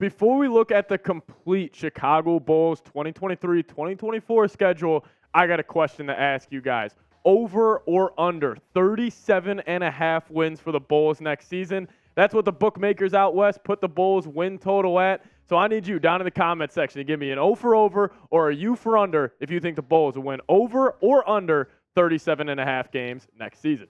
before we look at the complete Chicago Bulls 2023-2024 schedule, I got a question to ask you guys. Over or under 37.5 wins for the Bulls next season? That's what the bookmakers out west put the Bulls win total at. So I need you down in the comment section to give me an O for over or a U for under if you think the Bulls will win over or under 37.5 games next season.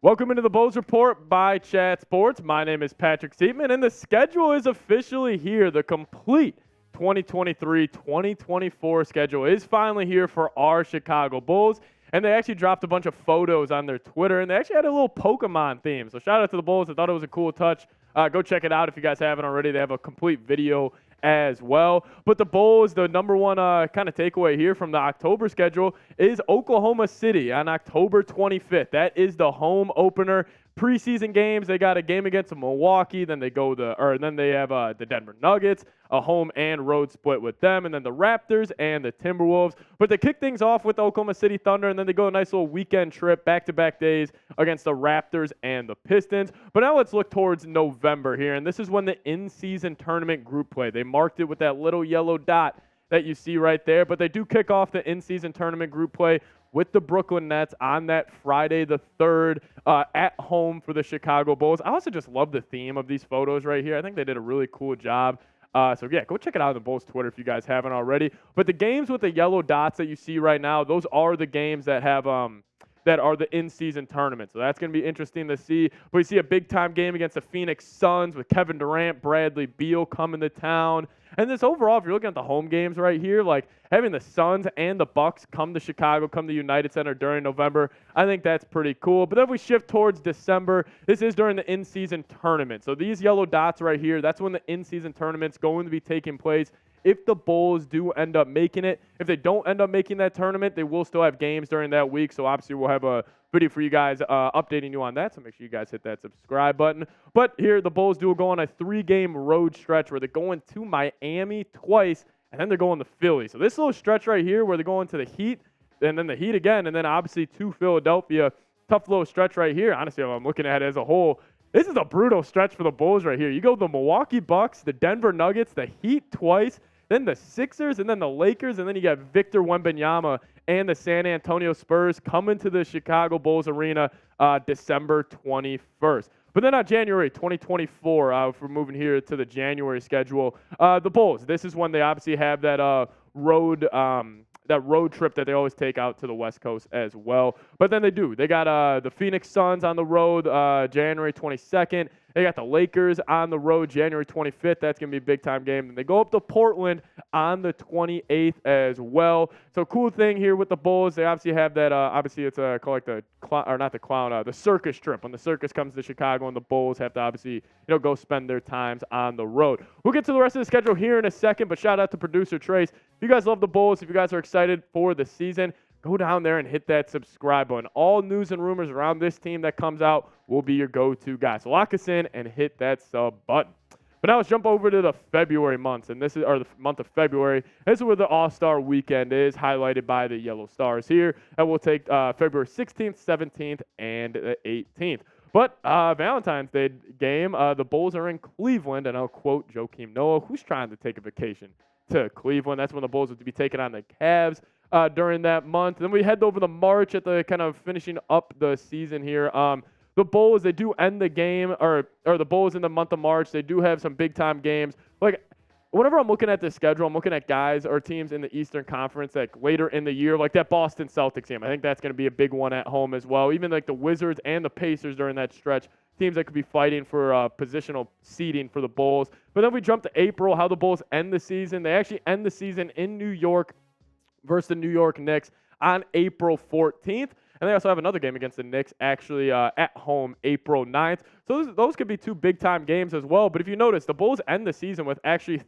Welcome into the Bulls Report by Chat Sports. My name is Patrick Siepman, and the schedule is officially here. The complete 2023-2024 schedule is finally here for our Chicago Bulls, and they actually dropped a bunch of photos on their Twitter, and they actually had a little Pokemon theme. So shout out to the Bulls. I thought it was a cool touch. Go check it out if you guys haven't already. They have a complete video as well. But the Bulls, the number one kind of takeaway here from the October schedule is Oklahoma City on October 25th. That is the home opener. Preseason games, they got a game against Milwaukee, then they have the Denver Nuggets, a home and road split with them, and then the Raptors and the Timberwolves. But they kick things off with the Oklahoma City Thunder, and then they go a nice little weekend trip, back-to-back days against the Raptors and the Pistons. But now let's look towards November here, and this is when the in-season tournament group play. They marked it with that little yellow dot that you see right there, but they do kick off the in-season tournament group play with the Brooklyn Nets on that Friday the 3rd at home for the Chicago Bulls. I also just love the theme of these photos right here. I think they did a really cool job. So, yeah, go check it out on the Bulls Twitter if you guys haven't already. But the games with the yellow dots that you see right now, those are the games that have that are the in-season tournament. So that's going to be interesting to see. But we see a big-time game against the Phoenix Suns with Kevin Durant, Bradley Beal coming to town. And this overall, if you're looking at the home games right here, like having the Suns and the Bucks come to Chicago, come to United Center during November, I think that's pretty cool. But then we shift towards December. This is during the in-season tournament. So these yellow dots right here, that's when the in-season tournament's going to be taking place. If the Bulls do end up making it, if they don't end up making that tournament, they will still have games during that week. So obviously we'll have a video for you guys updating you on that. So make sure you guys hit that subscribe button. But here the Bulls do go on a 3-game road stretch where they're going to Miami twice, and then they're going to Philly. So this little stretch right here where they're going to the Heat, and then the Heat again, and then obviously to Philadelphia. Tough little stretch right here. Honestly, if I'm looking at it as a whole, this is a brutal stretch for the Bulls right here. You go the Milwaukee Bucks, the Denver Nuggets, the Heat twice, then the Sixers, and then the Lakers, and then you got Victor Wembanyama and the San Antonio Spurs coming to the Chicago Bulls arena December 21st. But then on January 2024, if we're moving here to the January schedule, the Bulls, this is when they obviously have that road trip that they always take out to the West Coast as well. But then they got the Phoenix Suns on the road January 22nd. They got the Lakers on the road January 25th. That's going to be a big-time game. And they go up to Portland on the 28th as well. So cool thing here with the Bulls, they obviously have that, obviously it's called like the circus trip. When the circus comes to Chicago and the Bulls have to obviously, go spend their times on the road. We'll get to the rest of the schedule here in a second, but shout out to producer Trace. If you guys love the Bulls, if you guys are excited for the season, go down there and hit that subscribe button. All news and rumors around this team that comes out will be your go-to guy. So lock us in and hit that sub button. But now let's jump over to the February months, and this is the month of February. This is where the All-Star Weekend is, highlighted by the yellow stars here. And we'll take February 16th, 17th, and the 18th. But Valentine's Day game, the Bulls are in Cleveland, and I'll quote Joakim Noah, who's trying to take a vacation to Cleveland. That's when the Bulls will be taking on the Cavs during that month. Then we head over to March at the kind of finishing up the season here. The Bulls, they do end the game, or the Bulls in the month of March, they do have some big-time games. Like, whenever I'm looking at this schedule, I'm looking at guys or teams in the Eastern Conference like later in the year, like that Boston Celtics game. I think that's going to be a big one at home as well. Even like the Wizards and the Pacers during that stretch, teams that could be fighting for positional seeding for the Bulls. But then we jump to April, how the Bulls end the season. They actually end the season in New York versus the New York Knicks on April 14th. And they also have another game against the Knicks actually at home April 9th. So those could be two big-time games as well. But if you notice, the Bulls end the season with actually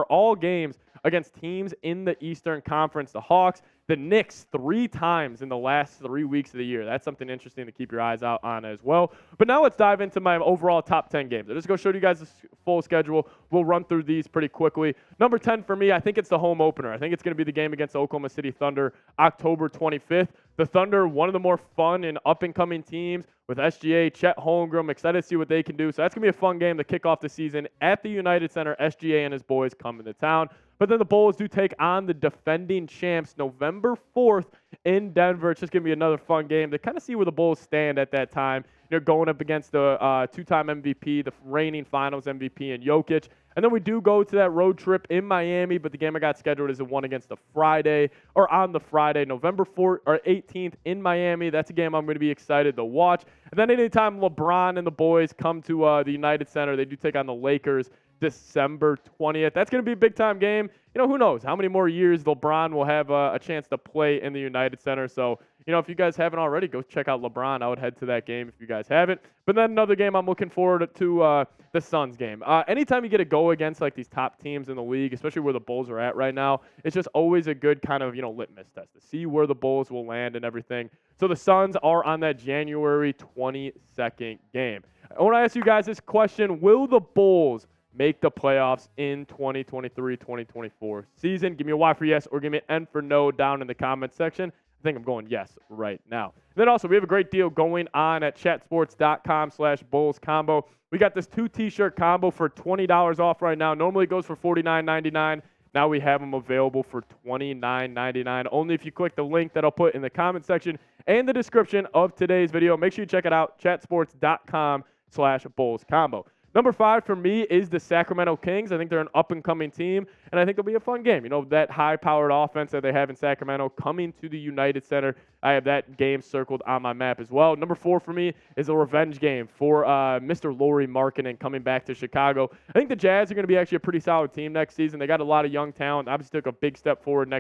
all games against teams in the Eastern Conference. The Hawks, the Knicks 3 times in the last 3 weeks of the year. That's something interesting to keep your eyes out on as well. But now let's dive into my overall top 10 games. I'm just going to show you guys the full schedule. We'll run through these pretty quickly. Number 10 for me, I think it's the home opener. I think it's going to be the game against the Oklahoma City Thunder, October 25th. The Thunder, one of the more fun and up-and-coming teams with SGA, Chet Holmgren. Excited to see what they can do. So that's going to be a fun game to kick off the season at the United Center. SGA and his boys come into town. But then the Bulls do take on the defending champs November 4th in Denver. It's just going to be another fun game to kind of see where the Bulls stand at that time. Going up against the two-time MVP, the reigning finals MVP in Jokic. And then we do go to that road trip in Miami, but the game I got scheduled is the one against the Friday, or on the Friday, November 4th or 18th in Miami. That's a game I'm going to be excited to watch. And then anytime LeBron and the boys come to the United Center, they do take on the Lakers December 20th. That's going to be a big-time game. Who knows how many more years LeBron will have a chance to play in the United Center. So, if you guys haven't already, go check out LeBron. I would head to that game if you guys haven't. But then another game I'm looking forward to, the Suns game. Anytime you get to go against like these top teams in the league, especially where the Bulls are at right now, it's just always a good kind of, litmus test to see where the Bulls will land and everything. So the Suns are on that January 22nd game. I want to ask you guys this question. Will the Bulls make the playoffs in 2023-2024 season? Give me a Y for yes or give me an N for no down in the comment section. I think I'm going yes right now. And then also, we have a great deal going on at chatsports.com/Bulls combo. We got this 2 t-shirt combo for $20 off right now. Normally it goes for $49.99. Now we have them available for $29.99. Only if you click the link that I'll put in the comment section and the description of today's video. Make sure you check it out, chatsports.com/Bulls combo. Number 5 for me is the Sacramento Kings. I think they're an up-and-coming team, and I think it'll be a fun game. That high-powered offense that they have in Sacramento coming to the United Center. I have that game circled on my map as well. Number 4 for me is a revenge game for Mr. Lauri Markkanen coming back to Chicago. I think the Jazz are going to be actually a pretty solid team next season. They got a lot of young talent. Obviously took a big step forward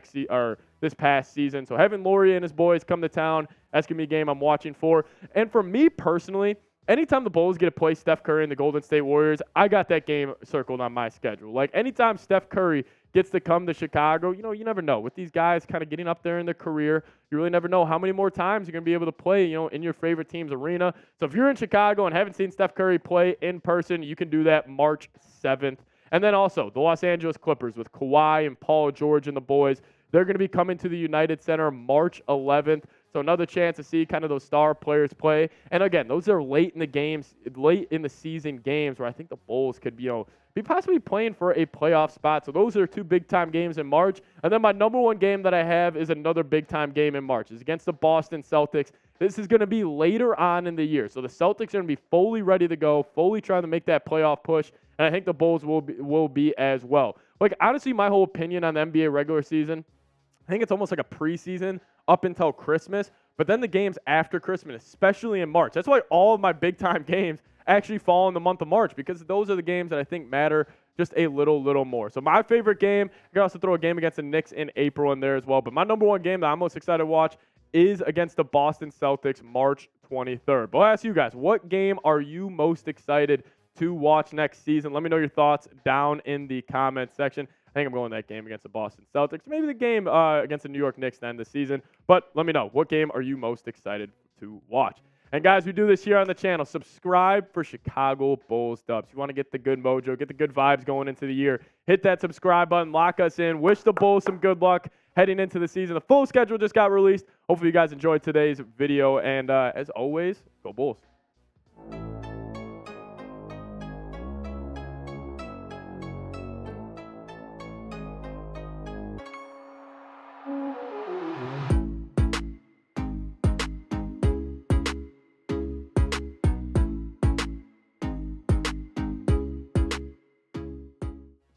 this past season. So having Lauri and his boys come to town, that's going to be a game I'm watching for. And for me personally, anytime the Bulls get to play Steph Curry and the Golden State Warriors, I got that game circled on my schedule. Like, anytime Steph Curry gets to come to Chicago, you never know. With these guys kind of getting up there in their career, you really never know how many more times you're going to be able to play, in your favorite team's arena. So if you're in Chicago and haven't seen Steph Curry play in person, you can do that March 7th. And then also the Los Angeles Clippers with Kawhi and Paul George and the boys. They're going to be coming to the United Center March 11th. So another chance to see kind of those star players play. And again, those are late in the season games where I think the Bulls could be possibly playing for a playoff spot. So those are 2 big-time games in March. And then my number 1 game that I have is another big-time game in March. It's against the Boston Celtics. This is going to be later on in the year. So the Celtics are going to be fully ready to go, fully trying to make that playoff push. And I think the Bulls will be as well. Like, honestly, my whole opinion on the NBA regular season, I think it's almost like a preseason up until Christmas, but then the games after Christmas, especially in March. That's why all of my big-time games actually fall in the month of March, because those are the games that I think matter just a little more. So my favorite game, I can also throw a game against the Knicks in April in there as well, but my number 1 game that I'm most excited to watch is against the Boston Celtics March 23rd. But I'll ask you guys, what game are you most excited to watch next season? Let me know your thoughts down in the comment section. I think I'm going that game against the Boston Celtics. Maybe the game against the New York Knicks to end the season. But let me know, what game are you most excited to watch? And guys, we do this here on the channel. Subscribe for Chicago Bulls dubs. You want to get the good mojo, get the good vibes going into the year. Hit that subscribe button, lock us in. Wish the Bulls some good luck heading into the season. The full schedule just got released. Hopefully you guys enjoyed today's video. And as always, go Bulls.